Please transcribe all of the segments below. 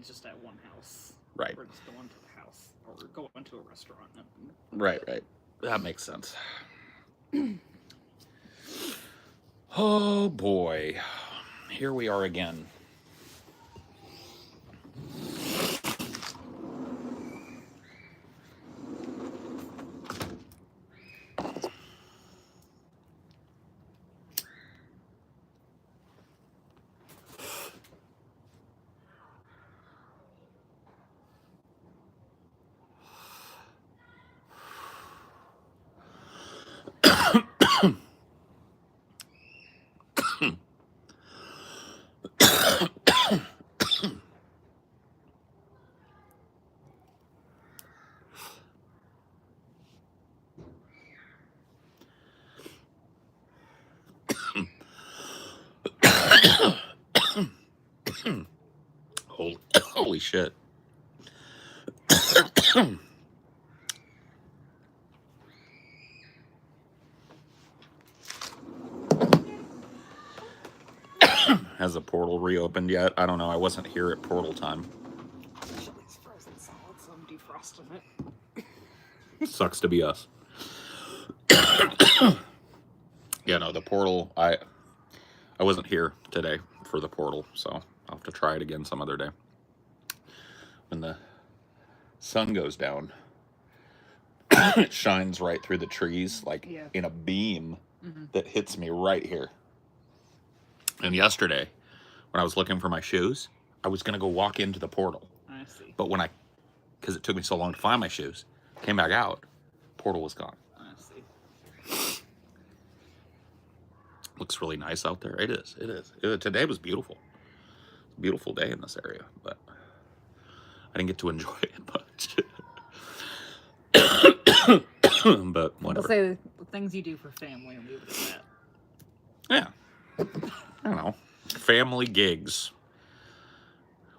just at one house. Right. Or just going to the house or going to a restaurant. Right, right. That makes sense. Oh boy. Here we are again. Holy shit. Has the portal reopened yet? I don't know. I wasn't here at portal time. Chili's frozen solid, so I'm defrosting it. Sucks to be us. Yeah, no, the portal, I wasn't here today for the portal, so I'll have to try it again some other day. When the sun goes down, it shines right through the trees, like in a beam that hits me right here. And yesterday, when I was looking for my shoes, I was going to go walk into the portal. I see. But when because it took me so long to find my shoes, came back out, portal was gone. I see. Looks really nice out there. It is. It is. Today was beautiful. Beautiful day in this area, but I didn't get to enjoy it much. But whatever. I'll say the things you do for family and leave it at that. Yeah. I don't know. Family gigs.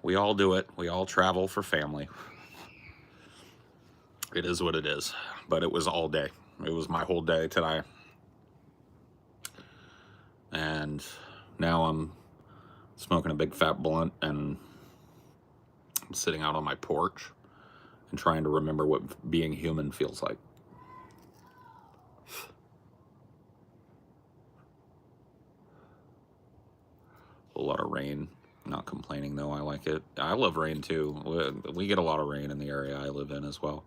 We all do it. We all travel for family. It is what it is. But it was all day. It was my whole day today. And now I'm smoking a big fat blunt and I'm sitting out on my porch and trying to remember what being human feels like. A lot of rain. Not complaining though. I like it. I love rain too. We get a lot of rain in the area I live in as well.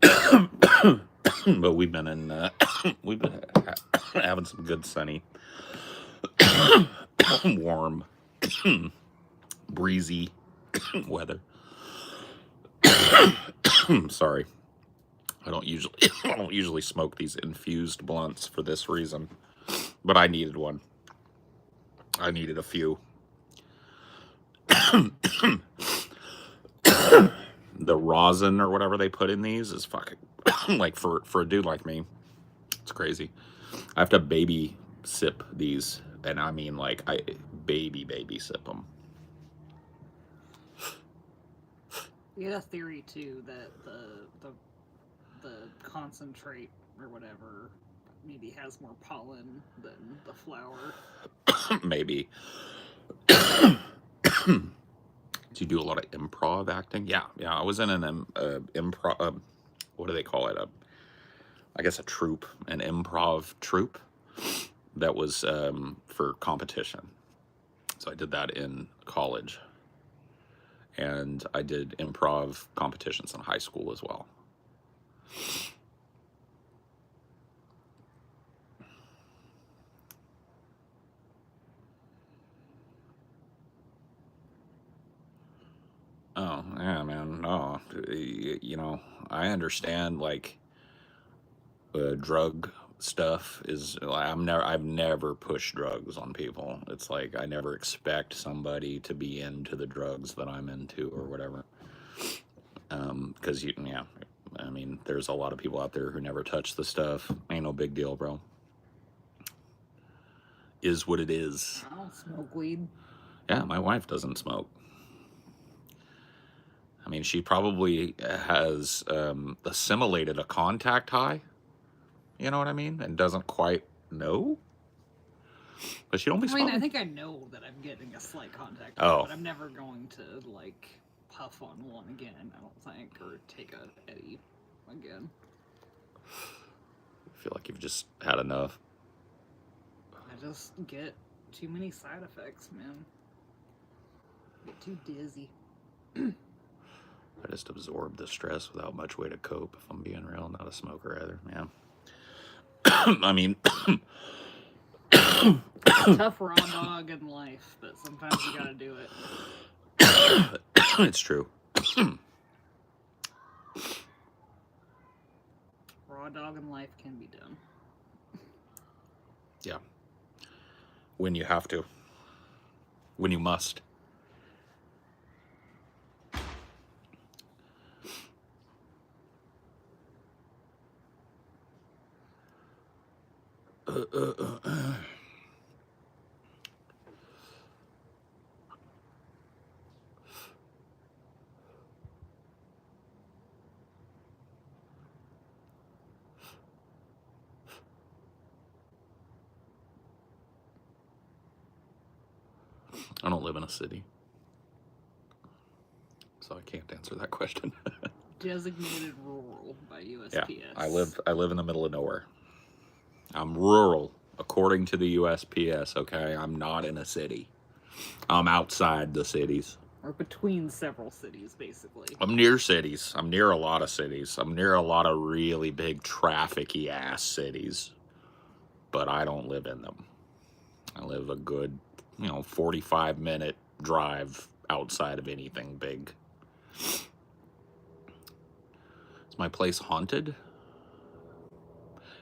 But we've been having some good sunny, warm, breezy weather. Sorry. I don't usually smoke these infused blunts for this reason, but I needed one. I needed a few. The rosin or whatever they put in these is fucking like for a dude like me, it's crazy. I have to baby sip these, and I mean like I baby sip them. You had a theory too that the concentrate or whatever maybe has more pollen than the flower. Maybe. Do you do a lot of improv acting? Yeah. I was in an improv. What do they call it? I guess a troupe, an improv troupe that was for competition. So I did that in college, and I did improv competitions in high school as well. Oh, yeah, man. No, you know, I understand, like, drug stuff is, I've never pushed drugs on people. It's like, I never expect somebody to be into the drugs that I'm into or whatever. Because, yeah, I mean, there's a lot of people out there who never touch the stuff. Ain't no big deal, bro. Is what it is. I don't smoke weed. Yeah, my wife doesn't smoke. I mean, she probably has assimilated a contact high, you know what I mean? And doesn't quite know. But she don't be I mean, smoking. I think I know that I'm getting a slight contact, Oh. but I'm never going to like puff on one again. I don't think, or take a Eddie again. I feel like you've just had enough. I just get too many side effects, man. Get too dizzy. I just absorb the stress without much way to cope, if I'm being real. Not a smoker either, man. I mean, Tough raw dog in life, but sometimes you gotta do it. it's true. Raw dog in life can be done. Yeah. When you have to. When you must. I don't live in a city, so I can't answer that question. Designated rural by USPS. Yeah, I live in the middle of nowhere. I'm rural, according to the USPS, okay? I'm not in a city. I'm outside the cities. Or between several cities, basically. I'm near cities. I'm near a lot of cities. I'm near a lot of really big traffic-y ass cities. But I don't live in them. I live a good, 45-minute drive outside of anything big. Is my place haunted?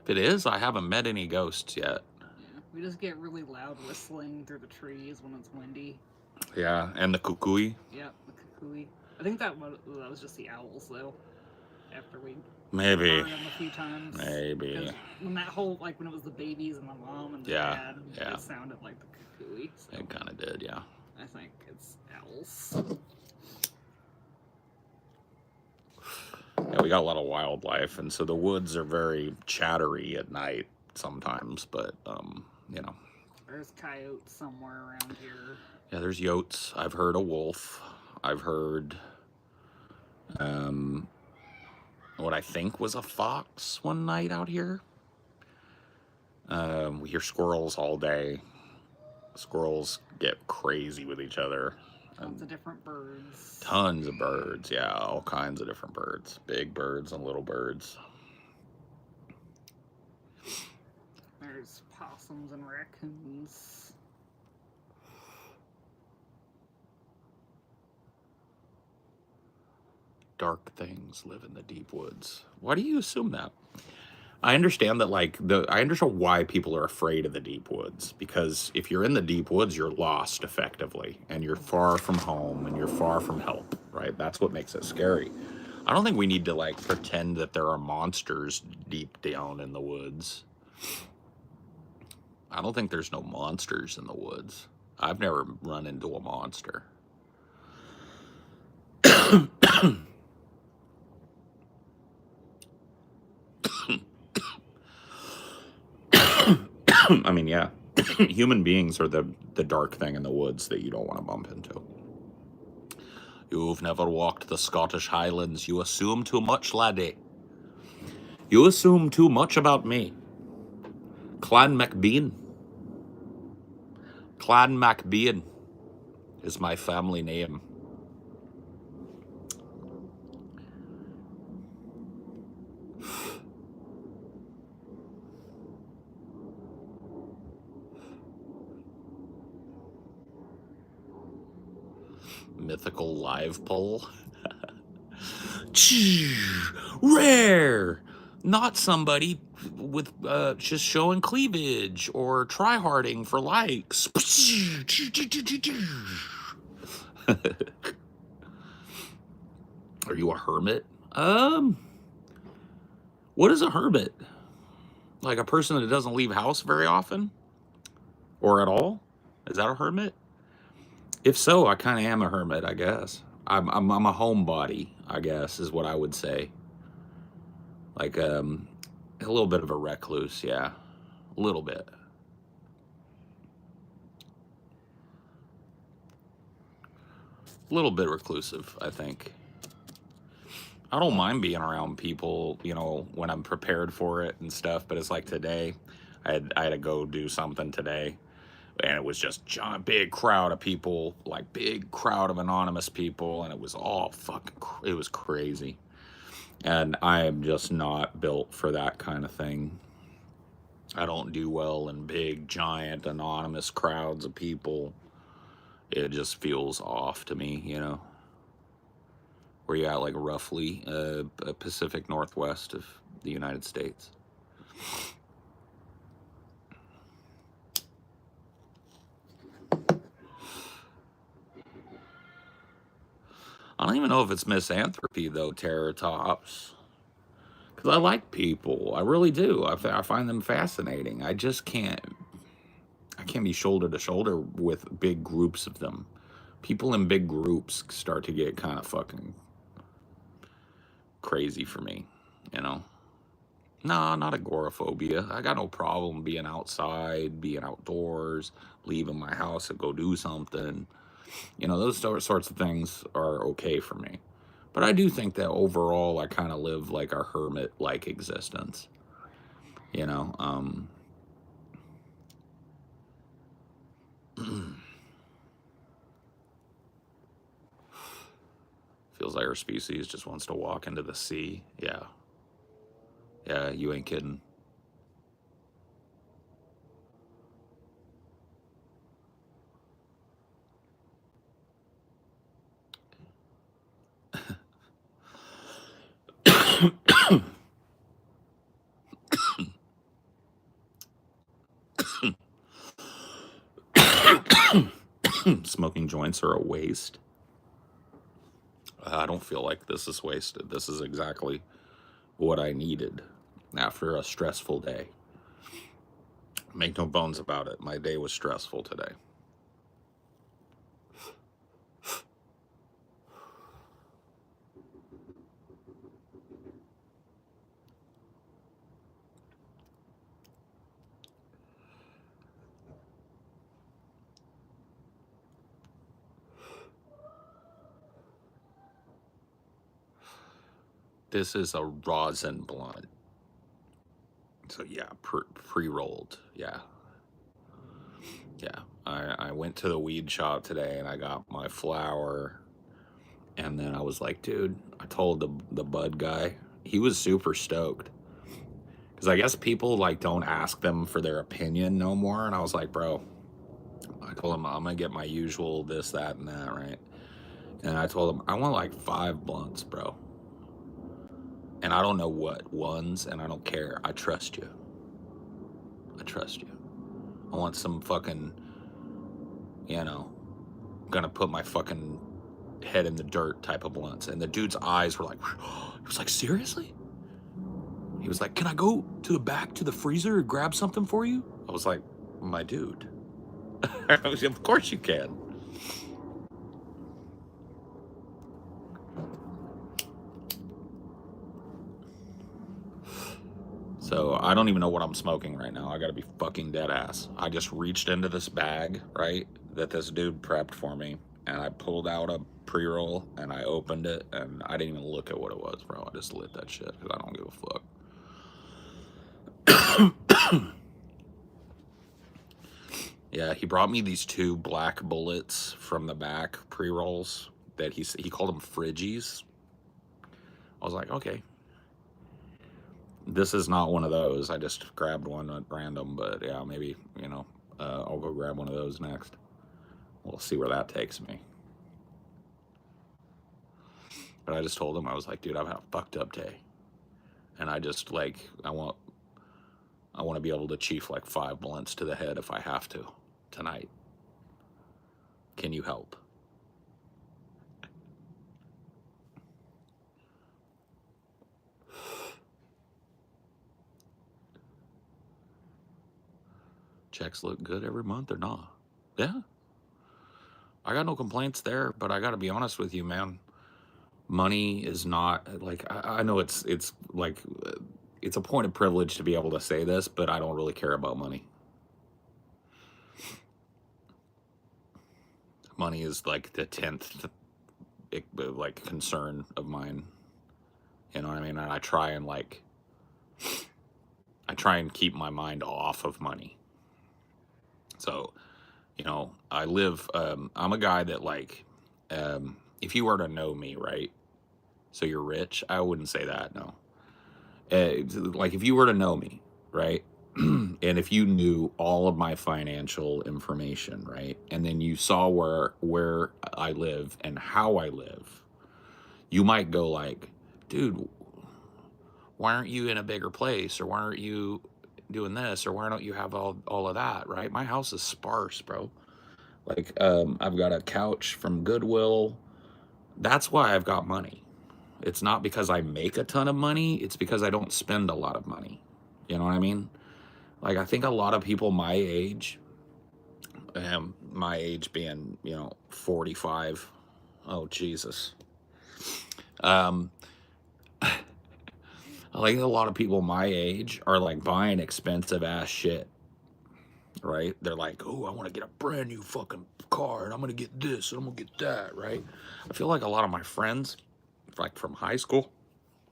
If it is, I haven't met any ghosts yet. Yeah, we just get really loud whistling through the trees when it's windy. Yeah, and the kukui. Yeah, the kukui. I think that was just the owls, though. After we Maybe. heard them a few times. Maybe. Because when that whole, like, when it was the babies and the mom and the dad, it sounded like the kukui. So It kind of did, yeah. I think it's owls. Yeah, we got a lot of wildlife, and so the woods are very chattery at night sometimes, but, There's coyotes somewhere around here. Yeah, there's yotes. I've heard a wolf. I've heard, what I think was a fox one night out here. We hear squirrels all day. Squirrels get crazy with each other. Tons of different birds. Tons of birds, yeah, all kinds of different birds. Big birds and little birds. There's possums and raccoons. Dark things live in the deep woods. Why do you assume that? I understand that, I understand why people are afraid of the deep woods. Because if you're in the deep woods, you're lost, effectively. And you're far from home, and you're far from help, right? That's what makes it scary. I don't think we need to, pretend that there are monsters deep down in the woods. I don't think there's no monsters in the woods. I've never run into a monster. I mean, yeah, human beings are the dark thing in the woods that you don't want to bump into. You've never walked the Scottish Highlands. You assume too much, laddie. You assume too much about me. Clan MacBean. Clan MacBean is my family name. Mythical live pull. Rare. Not somebody with just showing cleavage or tryharding for likes. Are you a hermit? What is a hermit? Like a person that doesn't leave house very often? Or at all? Is that a hermit? If so, I kind of am a hermit, I guess. I'm a homebody, I guess, is what I would say. Like, a little bit of a recluse, yeah. A little bit. A little bit reclusive, I think. I don't mind being around people, you know, when I'm prepared for it and stuff. But it's like today, I had to go do something today, and it was just a big crowd of people, like big crowd of anonymous people, and it was all fucking, it was crazy. And I am just not built for that kind of thing. I don't do well in big, giant, anonymous crowds of people. It just feels off to me, you know. Where you at, like roughly Pacific Northwest of the United States. I don't even know if it's misanthropy though, Terror Tops. Because I like people, I really do. I find them fascinating. I just can't. I can't be shoulder to shoulder with big groups of them. People in big groups start to get kind of fucking crazy for me, you know. Nah, not agoraphobia. I got no problem being outside, being outdoors, leaving my house to go do something. You know, those sorts of things are okay for me. But I do think that overall I kind of live like a hermit-like existence. You know, feels like our species just wants to walk into the sea. Yeah. Yeah, you ain't kidding. Smoking joints are a waste. I don't feel like this is wasted. This is exactly what I needed after a stressful day. Make no bones about it. My day was stressful today. This is a rosin blunt. So yeah, pre-rolled. Yeah. Yeah. I went to the weed shop today and I got my flower. And then I was like, dude, I told the bud guy, he was super stoked. Because I guess people like don't ask them for their opinion no more. And I was like, bro, I told him I'm gonna get my usual this, that, and that, right? And I told him I want like 5 blunts, bro. And I don't know what ones, and I don't care. I trust you. I trust you. I want some fucking, you know, gonna put my fucking head in the dirt type of blunts. And the dude's eyes were like, he was like, seriously? He was like, can I go to the back to the freezer and grab something for you? I was like, my dude. Of course you can. So I don't even know what I'm smoking right now. I gotta be fucking dead ass. I just reached into this bag, right, that this dude prepped for me, and I pulled out a pre-roll and I opened it and I didn't even look at what it was, bro. I just lit that shit because I don't give a fuck. Yeah, he brought me these 2 black bullets from the back pre-rolls that he called them Friggies. I was like, okay. This is not one of those. I just grabbed one at random, but yeah, maybe, you know, I'll go grab one of those next. We'll see where that takes me. But I just told him, I was like, dude, I've had a fucked up day. And I just, like, I want to be able to chief like 5 blunts to the head if I have to tonight. Can you help? Checks look good every month or not? Yeah. I got no complaints there, but I got to be honest with you, man. Money is not, like, I know it's like, it's a point of privilege to be able to say this, but I don't really care about money. Money is like the 10th like concern of mine. You know what I mean? And I try and keep my mind off of money. So, you know, I'm a guy that like, if you were to know me, right? So you're rich. I wouldn't say that. No. Like if you were to know me, right? And if you knew all of my financial information, right? And then you saw where I live and how I live, you might go like, dude, why aren't you in a bigger place? Or why aren't you doing this? Or why don't you have all of that, right? My house is sparse, bro. Like, I've got a couch from Goodwill. That's why I've got money. It's not because I make a ton of money. It's because I don't spend a lot of money. You know what I mean? Like, I think a lot of people my age being, 45. Oh, Jesus. Um, I think a lot of people my age are like buying expensive ass shit, right? They're like, oh, I want to get a brand new fucking car and I'm going to get this and I'm going to get that, right? I feel like a lot of my friends, like from high school,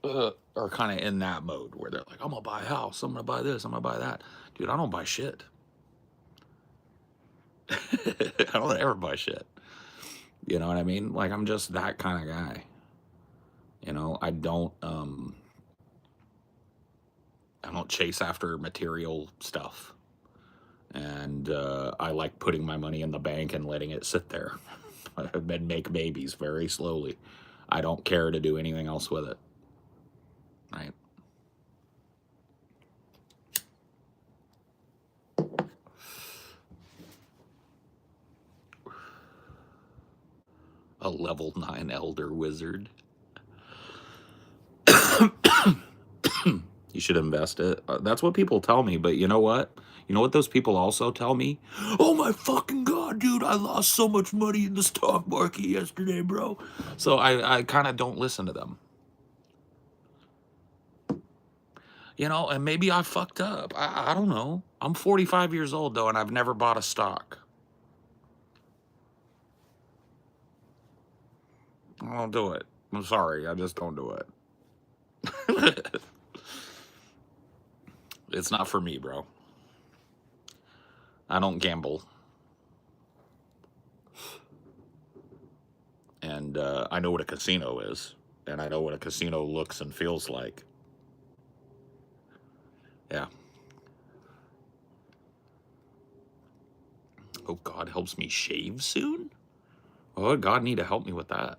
are kind of in that mode where they're like, I'm going to buy a house, I'm going to buy this, I'm going to buy that. Dude, I don't buy shit. I don't ever buy shit. You know what I mean? Like, I'm just that kind of guy. You know, I don't chase after material stuff. And I like putting my money in the bank and letting it sit there and make babies very slowly. I don't care to do anything else with it. Right? A level 9 elder wizard. You should invest it. That's what people tell me, but you know what? You know what those people also tell me? Oh my fucking God, dude, I lost so much money in the stock market yesterday, bro. So I kind of don't listen to them. You know, and maybe I fucked up. I don't know. I'm 45 years old, though, and I've never bought a stock. I don't do it. I'm sorry. I just don't do it. It's not for me, bro. I don't gamble. And I know what a casino is. And I know what a casino looks and feels like. Yeah. Oh, God helps me shave soon? Oh, God need to help me with that.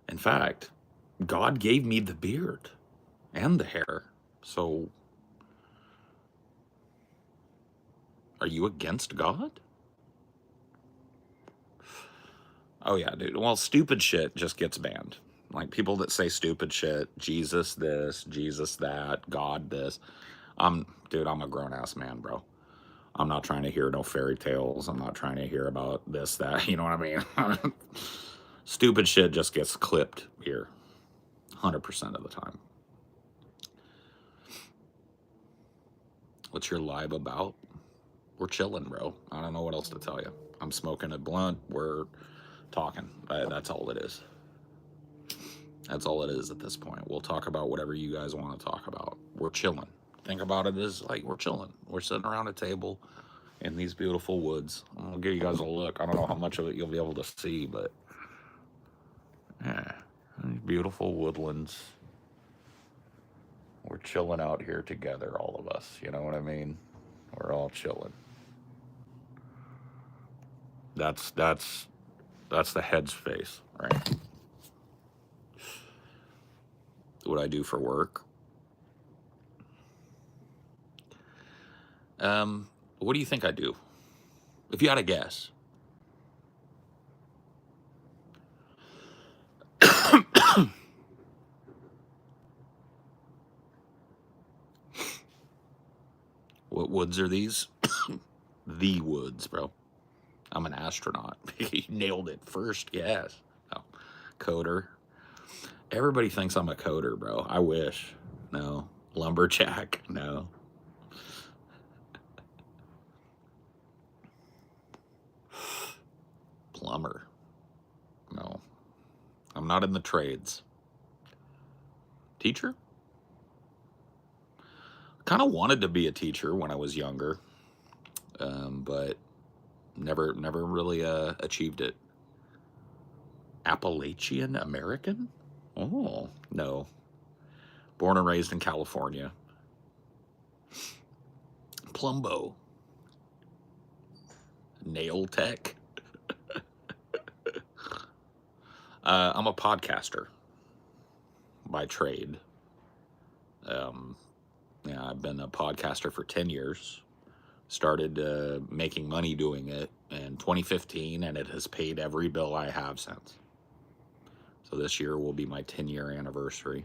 In fact, God gave me the beard and the hair. So, are you against God? Oh, yeah, dude. Well, stupid shit just gets banned. Like, people that say stupid shit, Jesus this, Jesus that, God this. Dude, I'm a grown-ass man, bro. I'm not trying to hear no fairy tales. I'm not trying to hear about this, that. You know what I mean? Stupid shit just gets clipped here 100% of the time. What's your live about? We're chilling, bro. I don't know what else to tell you. I'm smoking a blunt. We're talking. That's all it is. That's all it is at this point. We'll talk about whatever you guys want to talk about. We're chilling. Think about it as like we're chilling. We're sitting around a table in these beautiful woods. I'll give you guys a look. I don't know how much of it you'll be able to see, but yeah, beautiful woodlands. We're chilling out here together, all of us. You know what I mean? We're all chilling. That's the headspace, right? What I do for work. What do you think I do? If you had a guess. What woods are these? The woods, bro. I'm an astronaut. You nailed it first, yes. Oh, coder. Everybody thinks I'm a coder, bro. I wish. No. Lumberjack? No. Plumber? No. not in the trades. Teacher? Kind of wanted to be a teacher when I was younger, but never really achieved it. Appalachian American? Oh, no. Born and raised in California. Plumbo. Nail tech. I'm a podcaster by trade. Yeah, I've been a podcaster for 10 years. Started making money doing it in 2015, and it has paid every bill I have since. So this year will be my 10-year anniversary.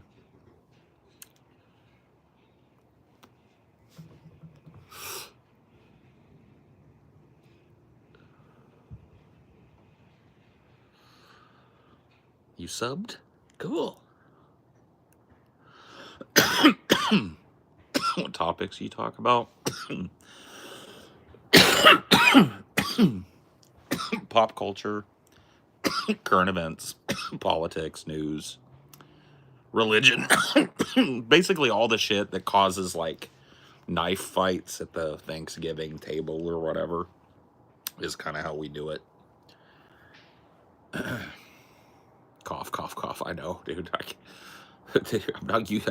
You subbed? Cool. What topics you talk about? Pop culture, current events, politics, news, religion. Basically all the shit that causes like knife fights at the Thanksgiving table or whatever is kind of how we do it. Cough, cough, cough. I know, dude. I'm not used.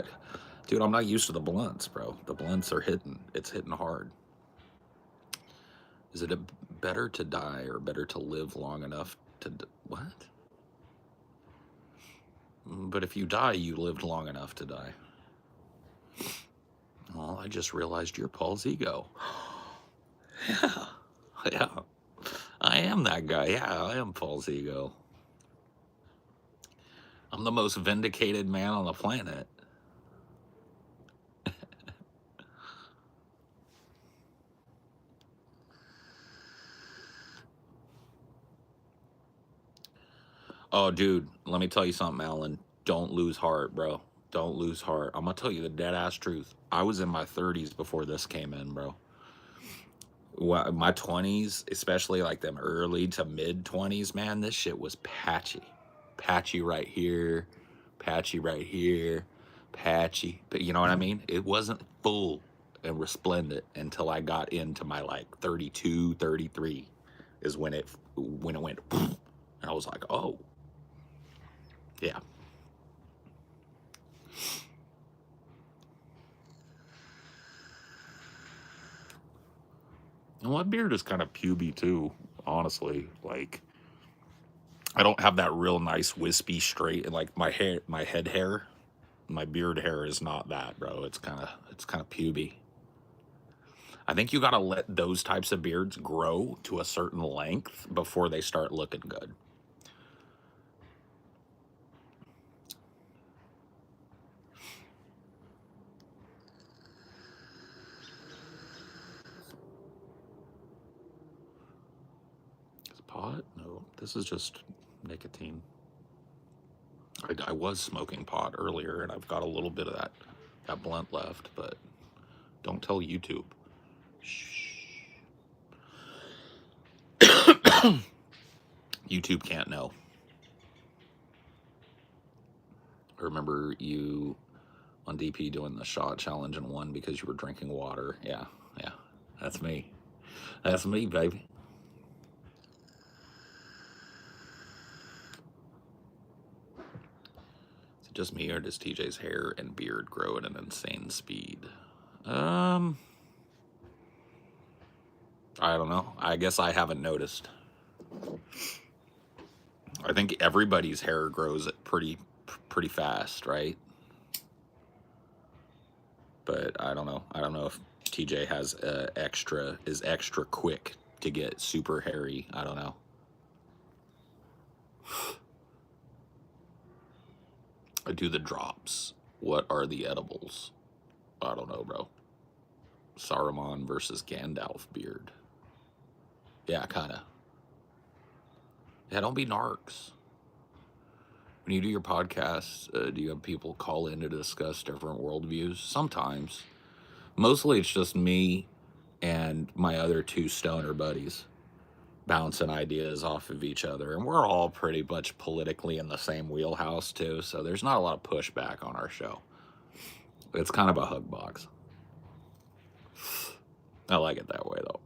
Dude, I'm not used to the blunts, bro. The blunts are hitting. It's hitting hard. Is it better to die or better to live long enough to... What? But if you die, you lived long enough to die. Well, I just realized you're Paul's ego. Yeah. Yeah. I am that guy. Yeah, I am Paul's ego. I'm the most vindicated man on the planet. Oh, dude, let me tell you something, Alan. Don't lose heart, bro. Don't lose heart. I'm going to tell you the dead-ass truth. I was in my 30s before this came in, bro. My 20s, especially like them early to mid-20s, man, this shit was patchy. Patchy right here, patchy right here, patchy. But you know what I mean? It wasn't full and resplendent until I got into my like 32, 33 is when it went, and I was like, oh. Yeah. And my beard is kind of puby too, honestly. Like, I don't have that real nice wispy straight, and like my head hair, my beard hair is not that, bro. It's kind of puby. I think you gotta let those types of beards grow to a certain length before they start looking good. Pot? No, this is just nicotine. I was smoking pot earlier, and I've got a little bit of that blunt left, but don't tell YouTube. Shh. YouTube can't know. I remember you on DP doing the shot challenge and won because you were drinking water. Yeah, that's me. That's me, baby. Just me, or does TJ's hair and beard grow at an insane speed? I don't know. I guess I haven't noticed. I think everybody's hair grows at pretty fast, right? But I don't know. I don't know if TJ has is extra quick to get super hairy. I don't know. I do the drops. What are the edibles? I don't know, bro. Saruman versus Gandalf beard. Yeah, kind of. Yeah, don't be narcs. When you do your podcasts, do you have people call in to discuss different worldviews? Sometimes. Mostly it's just me and my other two stoner buddies. bouncing ideas off of each other. And we're all pretty much politically in the same wheelhouse, too. So there's not a lot of pushback on our show. It's kind of a hug box. I like it that way, though.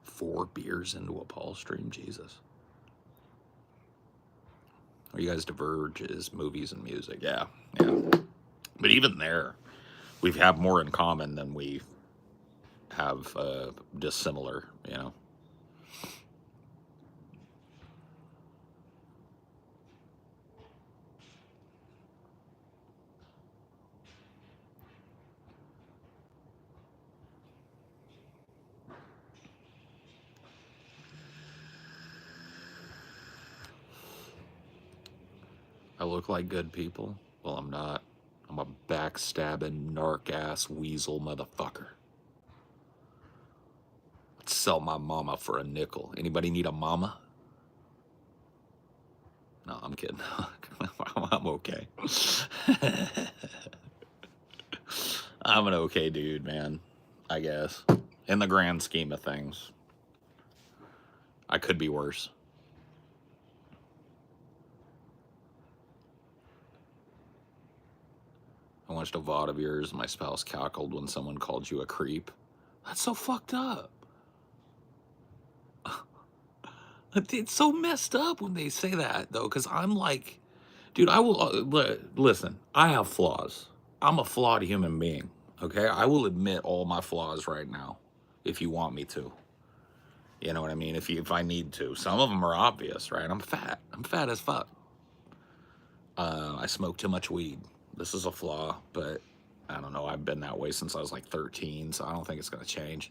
4 beers into a Paul stream, Jesus. Or you guys diverge is movies and music, yeah. But even there, we have more in common than we have dissimilar, you know. I look like good people? Well, I'm not. I'm a backstabbing, narc-ass weasel motherfucker. I'd sell my mama for a nickel. Anybody need a mama? No, I'm kidding. I'm okay. I'm an okay dude, man. I guess. In the grand scheme of things. I could be worse. I watched a VOD of yours. My spouse cackled when someone called you a creep. That's so fucked up. It's so messed up when they say that, though, because I'm like, dude, I will, listen, I have flaws. I'm a flawed human being, okay? I will admit all my flaws right now, if you want me to. You know what I mean? If I need to. Some of them are obvious, right? I'm fat. I'm fat as fuck. I smoke too much weed. This is a flaw, but I don't know. I've been that way since I was like 13, so I don't think it's going to change.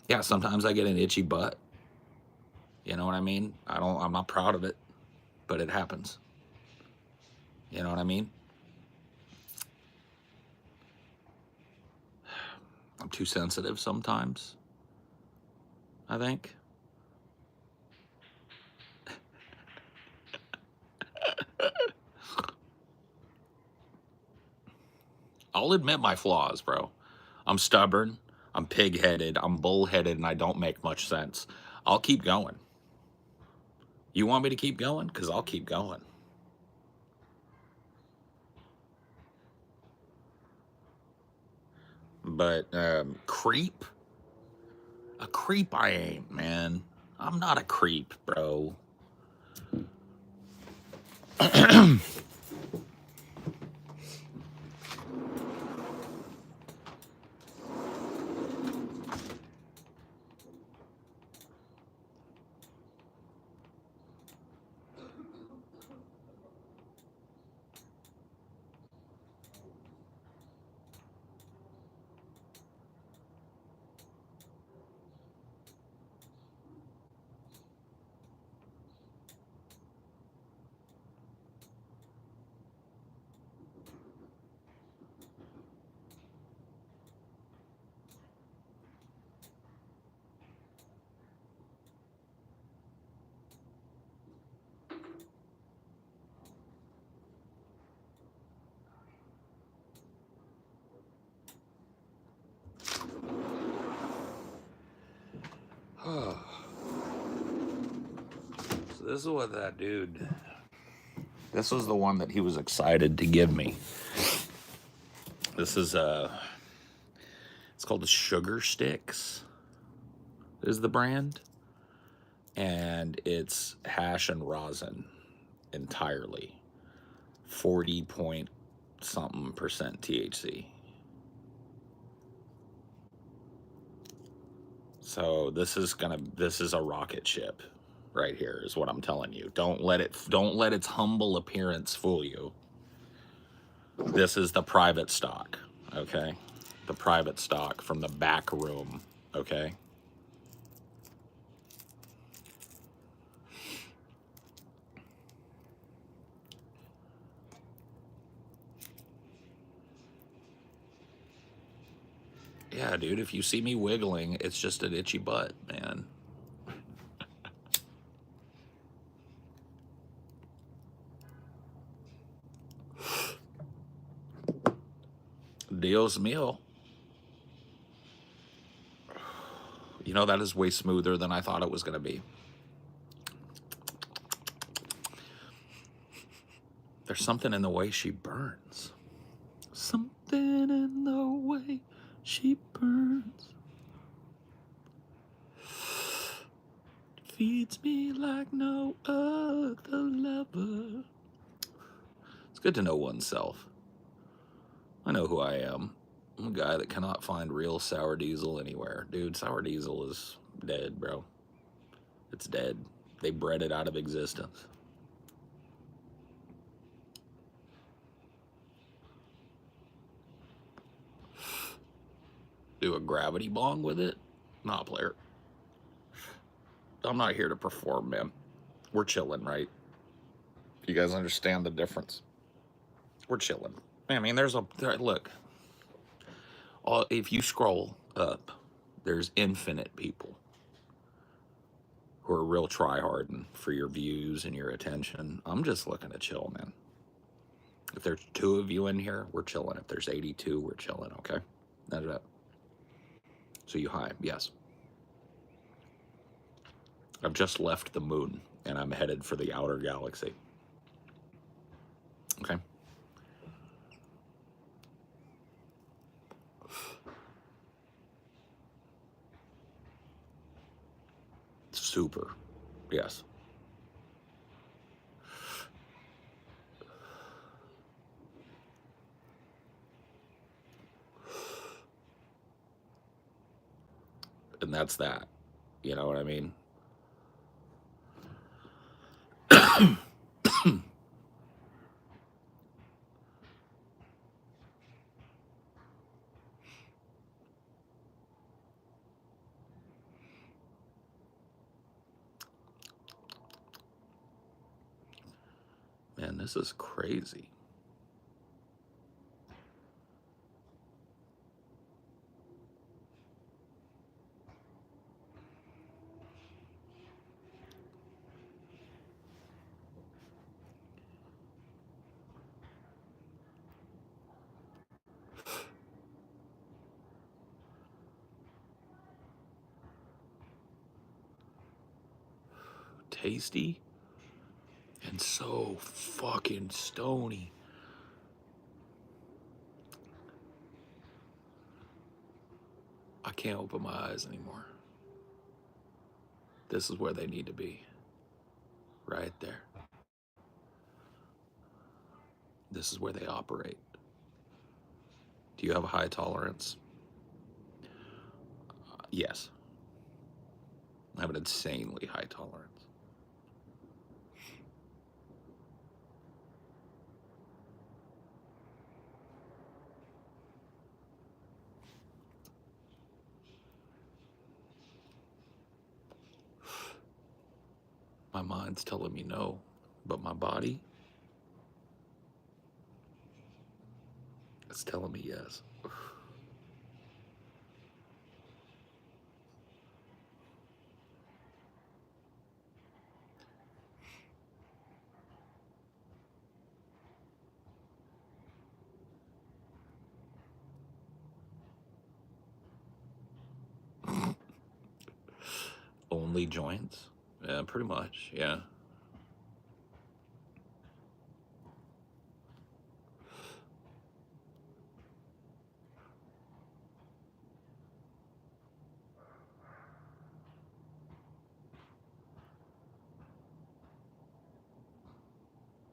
Yeah, sometimes I get an itchy butt. You know what I mean? I'm not proud of it, but it happens. You know what I mean? I'm too sensitive sometimes, I think. I'll admit my flaws, bro. I'm stubborn, I'm pig-headed, I'm bull-headed, and I don't make much sense. I'll keep going. You want me to keep going? Because I'll keep going. But creep? A creep I ain't, man. I'm not a creep, bro. So this is what that dude... This was the one that he was excited to give me. This is it's called the Sugar Sticks is the brand. And it's hash and rosin entirely. 40-point-something% THC. So this is a rocket ship right here is what I'm telling you. Don't let its humble appearance fool you. This is the private stock, okay? The private stock from the back room, okay? Yeah, dude, if you see me wiggling, it's just an itchy butt, man. Dios mío. You know, that is way smoother than I thought it was going to be. There's something in the way she burns. Something in the way she burns. Feeds me like no other lover. It's good to know oneself. I know who I am. I'm a guy that cannot find real sour diesel anywhere. Dude, sour diesel is dead, bro. It's dead. They bred it out of existence. Do a gravity bong with it? Nah, player. I'm not here to perform, man. We're chilling, right? You guys understand the difference? We're chilling. I mean, look. If you scroll up, there's infinite people who are real tryharding for your views and your attention. I'm just looking to chill, man. If there's 2 of you in here, we're chilling. If there's 82, we're chilling, okay? That's it. So you high, yes. I've just left the moon, and I'm headed for the outer galaxy. Okay? Super, yes. And that's that. You know what I mean? Man, this is crazy. Tasty and so fucking stony. I can't open my eyes anymore. This is where they need to be. Right there. This is where they operate. Do you have a high tolerance? Yes. I have an insanely high tolerance. My mind's telling me no, but my body is telling me yes. Only joints? Yeah, pretty much, yeah.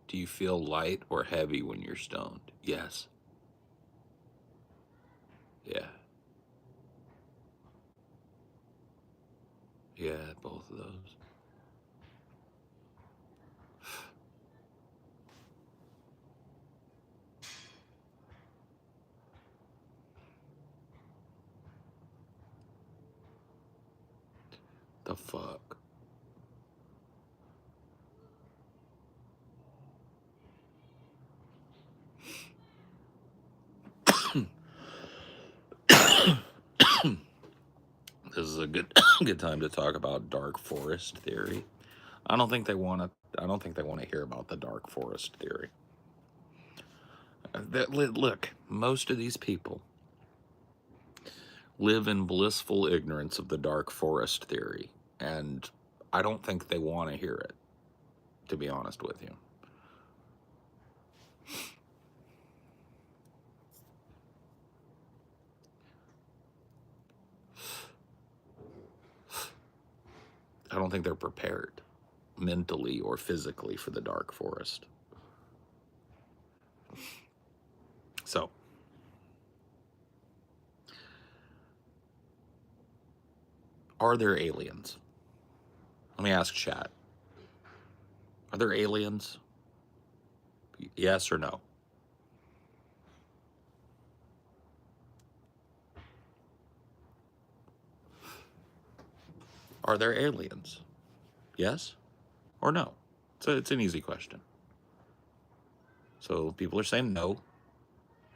Do you feel light or heavy when you're stoned? Yes. Yeah. Yeah, both of those. The fuck? This is a good good time to talk about dark forest theory. I don't think they want to hear about the dark forest theory. Look, most of these people live in blissful ignorance of the dark forest theory, and I don't think they want to hear it, to be honest with you. I don't think they're prepared mentally or physically for the dark forest. So, are there aliens? Let me ask chat. Are there aliens? Yes or no? Are there aliens? Yes or no? So it's an easy question. So people are saying no.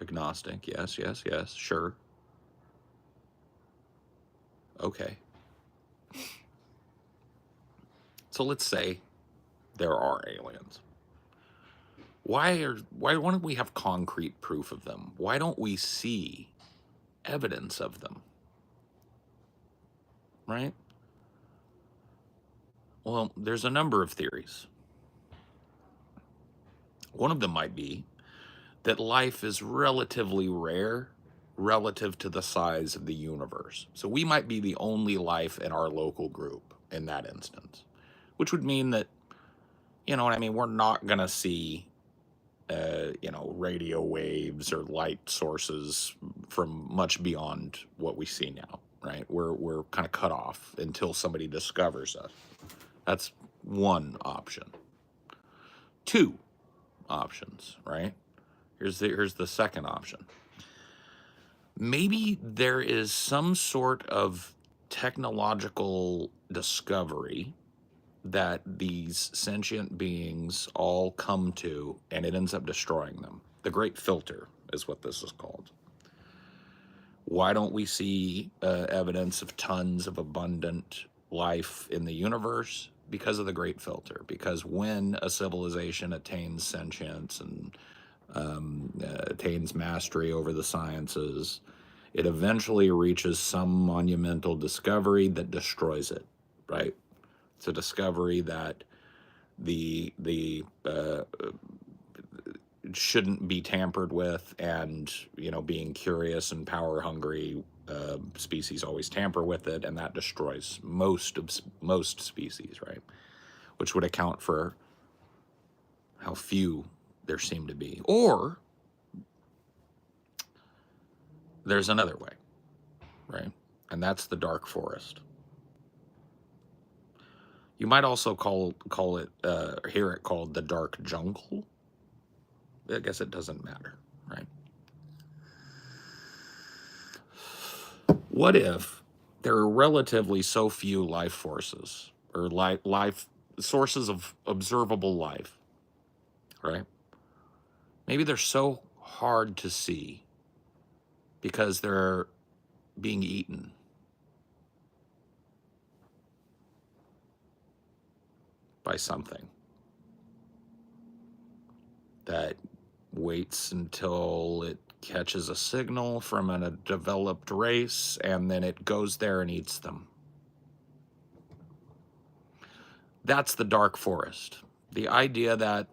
Agnostic, yes, yes, yes, sure. Okay. So let's say there are aliens. Why don't we have concrete proof of them? Why don't we see evidence of them? Right? Well, there's a number of theories. One of them might be that life is relatively rare relative to the size of the universe. So we might be the only life in our local group in that instance, which would mean that, you know what I mean, we're not going to see, radio waves or light sources from much beyond what we see now, right? We're kind of cut off until somebody discovers us. That's one option. Two options, right? Here's the second option. Maybe there is some sort of technological discovery that these sentient beings all come to, and it ends up destroying them. The Great Filter is what this is called. Why don't we see evidence of tons of abundant life in the universe? Because of the Great Filter. Because when a civilization attains sentience and attains mastery over the sciences, it eventually reaches some monumental discovery that destroys it, right? It's a discovery that the shouldn't be tampered with, and being curious and power hungry species always tamper with it, and that destroys most species, right? Which would account for how few there seem to be. Or there's another way, right? And that's the dark forest. You might also hear it called the dark jungle. I guess it doesn't matter, right? What if there are relatively so few life forces or life sources of observable life, right? Maybe they're so hard to see because they're being eaten. By something that waits until it catches a signal from a developed race, and then it goes there and eats them. That's the dark forest. The idea that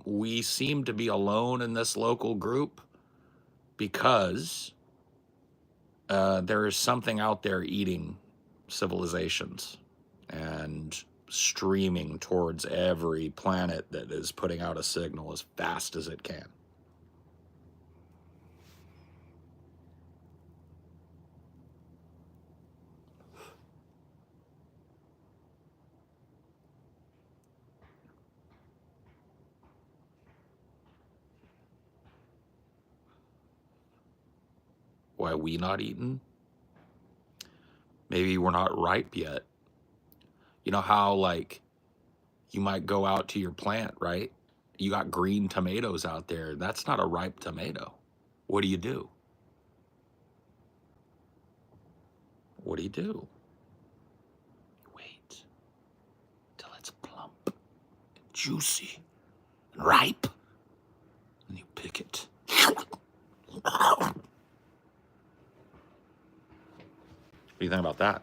we seem to be alone in this local group because there is something out there eating civilizations and streaming towards every planet that is putting out a signal as fast as it can. Why are we not eating? Maybe we're not ripe yet. You know how, like, you might go out to your plant, right? You got green tomatoes out there. That's not a ripe tomato. What do you do? What do you do? Wait till it's plump, and juicy, and ripe, and you pick it. What do you think about that?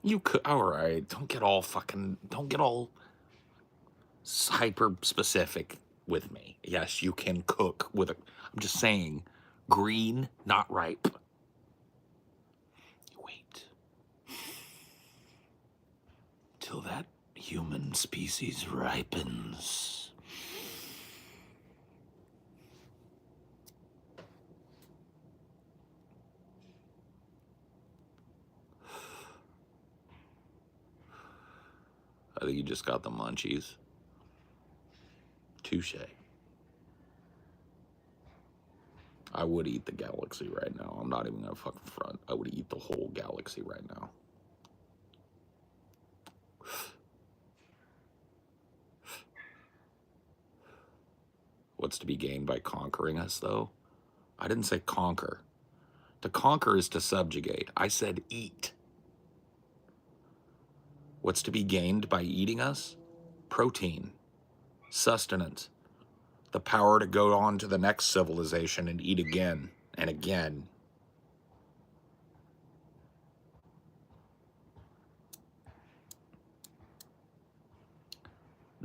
You could, all right, don't get all hyper specific with me. Yes, you can cook with a, I'm just saying, green, not ripe. Wait till that human species ripens. I think you just got the munchies. Touche. I would eat the galaxy right now. I'm not even gonna fucking front. I would eat the whole galaxy right now. What's to be gained by conquering us, though? I didn't say conquer. To conquer is to subjugate. I said eat. What's to be gained by eating us? Protein, sustenance, the power to go on to the next civilization and eat again and again.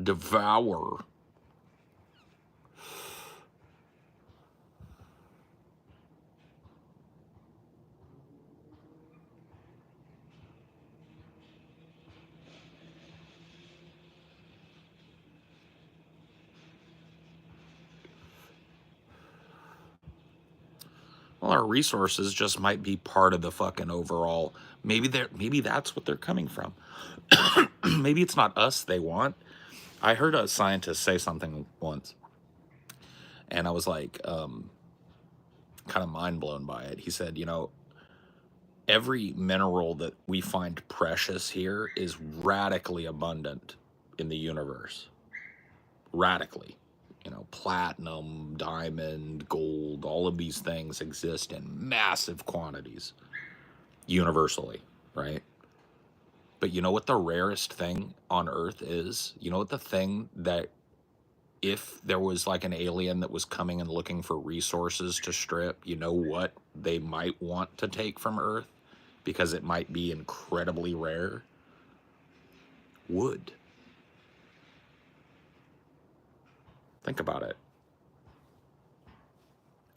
Devour. Well, our resources just might be part of the fucking overall. Maybe that's what they're coming from. Maybe it's not us they want. I heard a scientist say something once, and I was like, kind of mind blown by it. He said, every mineral that we find precious here is radically abundant in the universe. Radically. Platinum, diamond, gold, all of these things exist in massive quantities universally, right? But you know what the rarest thing on Earth is? You know what the thing that if there was like an alien that was coming and looking for resources to strip, you know what they might want to take from Earth? Because it might be incredibly rare. Wood. Think about it.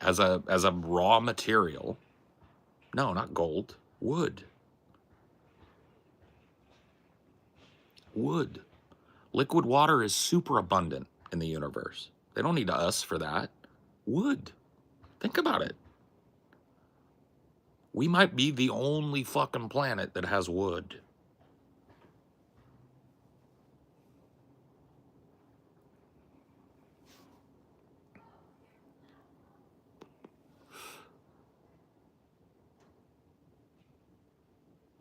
As a raw material. No, not gold. Wood. Wood. Liquid water is super abundant in the universe. They don't need us for that. Wood. Think about it. We might be the only fucking planet that has wood.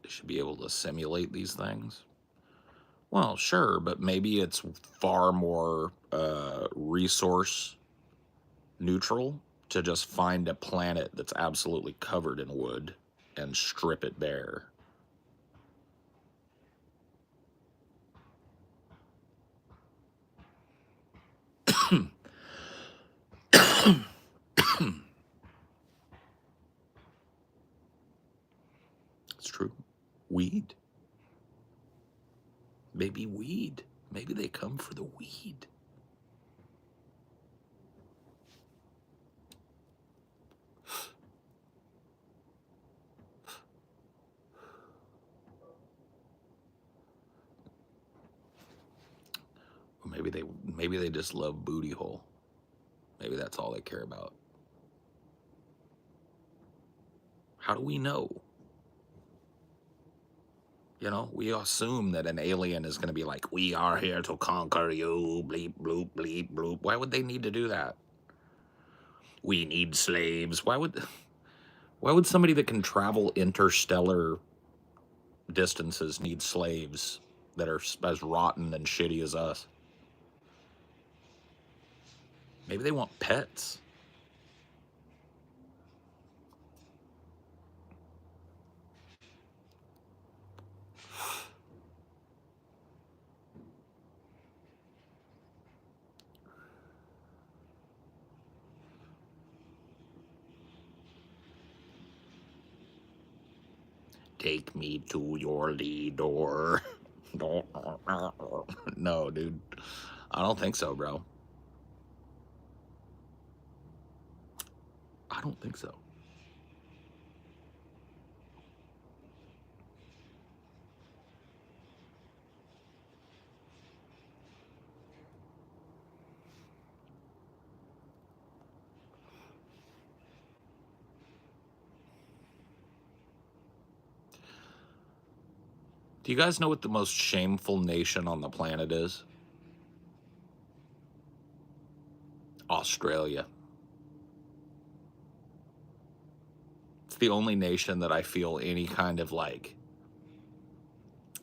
They should be able to simulate these things. Well, sure, but maybe it's far more resource neutral to just find a planet that's absolutely covered in wood and strip it bare. It's true. Weed. Maybe weed. Maybe they come for the weed. Or maybe they just love booty hole. Maybe that's all they care about. How do we know? We assume that an alien is going to be like, we are here to conquer you, bleep, bloop, bleep, bloop. Why would they need to do that? We need slaves. Why would somebody that can travel interstellar distances need slaves that are as rotten and shitty as us? Maybe they want pets. Take me to your leader. No, dude. I don't think so, bro. I don't think so. Do you guys know what the most shameful nation on the planet is? Australia. It's the only nation that I feel any kind of like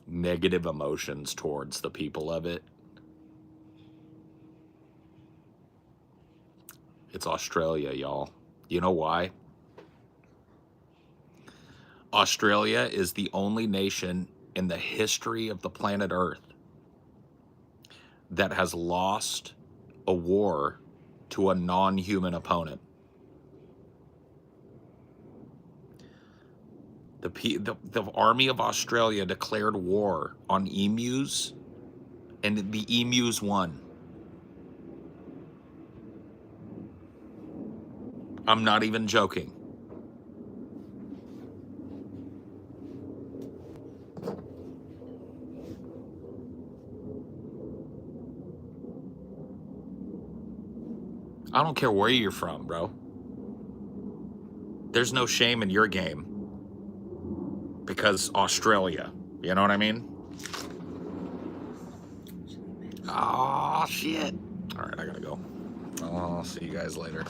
negative emotions towards the people of it. It's Australia, y'all. You know why? Australia is the only nation in the history of the planet Earth that has lost a war to a non-human opponent. The army of Australia declared war on emus, and the emus won. I'm not even joking. I don't care where you're from, bro. There's no shame in your game because Australia. You know what I mean? Oh, shit. All right, I gotta go. I'll see you guys later.